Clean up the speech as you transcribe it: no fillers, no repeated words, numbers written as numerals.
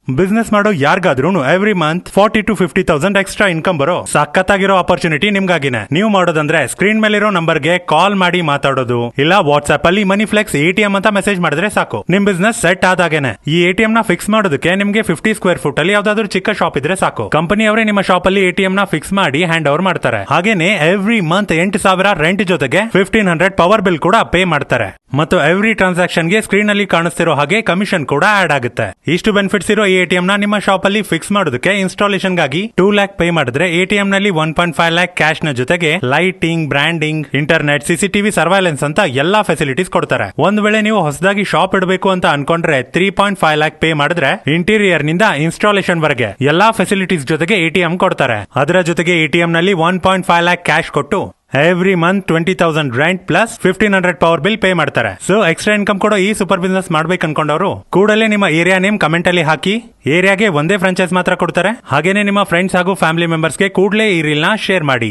Business ಮಾಡೋ ಯಾರಿಗಾದ್ರೂ every month 40 to 50,000 extra income ಬರೋ ಸಖತ್ತಾಗಿರೋ ಆಪರ್ಚುನಿಟಿ ನಿಮ್ಗಾಗಿನೇ. ನೀವು ಮಾಡೋದಂದ್ರೆ ಸ್ಕ್ರೀನ್ ಮೇಲಿರೋ ನಂಬರ್ಗೆ ಕಾಲ್ ಮಾಡಿ ಮಾತಾಡೋದು, ಇಲ್ಲ ವಾಟ್ಸ್ಆಪ್ ಅಲ್ಲಿ ಮನಿ ಫ್ಲೆಕ್ಸ್ ATM ಅಂತ ಮೆಸೇಜ್ ಮಾಡಿದ್ರೆ ಸಾಕು, ನಿಮ್ ಬಿಸ್ನೆಸ್ ಸೆಟ್ ಆದಾಗೇನೆ. ಈ ATM ನ ಫಿಕ್ಸ್ ಮಾಡೋದಕ್ಕೆ ನಿಮ್ಗೆ 50 ಸ್ಕ್ವೇರ್ ಫುಟ್ ಅಲ್ಲಿ ಯಾವ್ದಾದ್ರು ಚಿಕ್ಕ ಶಾಪ್ ಇದ್ರೆ ಸಾಕು, ಕಂಪನಿ ಅವರೇ ನಿಮ್ಮ ಶಾಪ್ ಅಲ್ಲಿ ATM ನ ಫಿಕ್ಸ್ ಮಾಡಿ ಹ್ಯಾಂಡ್ ಓವರ್ ಮಾಡ್ತಾರೆ. ಹಾಗೇನೆ ಎವ್ರಿ ಮಂತ್ 8,000 ರೆಂಟ್ ಜೊತೆಗೆ 1,500 ಪವರ್ ಬಿಲ್ ಕೂಡ ಪೇ ಮಾಡ್ತಾರೆ. ಮತ್ತು ಎವ್ರಿ ಟ್ರಾನ್ಸಾಕ್ಷನ್ ಗೆ ಸ್ಕ್ರೀನ್ ಅಲ್ಲಿ ಕಾಣಿಸ್ತಿರೋ ಹಾಗೆ ಕಮಿಷನ್ ಕೂಡ ಆಡ್ ಆಗುತ್ತೆ. ಇಷ್ಟು ಬೆನಿಫಿಟ್ಸ್ ಇರೋ ATM ನ ನಿಮ್ಮ ಶಾಪ್ ಅಲ್ಲಿ ಫಿಕ್ಸ್ ಮಾಡೋದಕ್ಕೆ ಇನ್ಸ್ಟಾಲೇಷನ್ ಗಾಗಿ 2 lakh ಪೇ ಮಾಡಿದ್ರೆ ATM ನಲ್ಲಿ 1.5 lakh ಕ್ಯಾಶ್ ನ ಜೊತೆಗೆ lighting, branding, internet, CCTV surveillance ಅಂತ ಎಲ್ಲಾ ಫೆಸಿಲಿಟೀಸ್ ಕೊಡ್ತಾರೆ. ಒಂದ್ ವೇಳೆ ನೀವು ಹೊಸದಾಗಿ ಶಾಪ್ ಇಡಬೇಕು ಅಂತ ಅನ್ಕೊಂಡ್ರೆ 3.5 lakh ಪೇ ಮಾಡಿದ್ರೆ ಇಂಟೀರಿಯರ್ ನಿಂದ ಇನ್ಸ್ಟಾಲೇಷನ್ ವರೆಗೆ ಎಲ್ಲಾ ಫೆಸಿಲಿಟೀಸ್ ಜೊತೆಗೆ ATM ಕೊಡ್ತಾರೆ. ಅದರ ಜೊತೆಗೆ ATM ನಲ್ಲಿ 1.5 lakh ಕ್ಯಾಶ್ ಕೊಟ್ಟು every month 20,000 rent plus 1,500 power bill pay ಮಾಡ್ತಾರೆ. ಸೊ ಎಕ್ಸ್ಟ್ರಾ ಇನ್ಕಮ್ ಕೊಡೋ ಈ ಸೂಪರ್ ಬಿಸ್ನೆಸ್ ಮಾಡ್ಬೇಕು ಅನ್ಕೊಂಡವರು ಕೂಡಲೇ ನಿಮ್ಮ ಏರಿಯಾ ನೇಮ್ ಕಮೆಂಟ್ ಅಲ್ಲಿ ಹಾಕಿ. ಏರಿಯಾಗೆ ಒಂದೇ ಫ್ರಾಂಚೈಸ್ ಮಾತ್ರ ಕೊಡ್ತಾರೆ. ಹಾಗೇನೆ ನಿಮ್ಮ ಫ್ರೆಂಡ್ಸ್ ಹಾಗೂ ಫ್ಯಾಮಿಲಿ ಮೆಂಬರ್ಸ್ಗೆ ಕೂಡಲೇ ಈ ರೀಲ್ ನ ಶೇರ್ ಮಾಡಿ.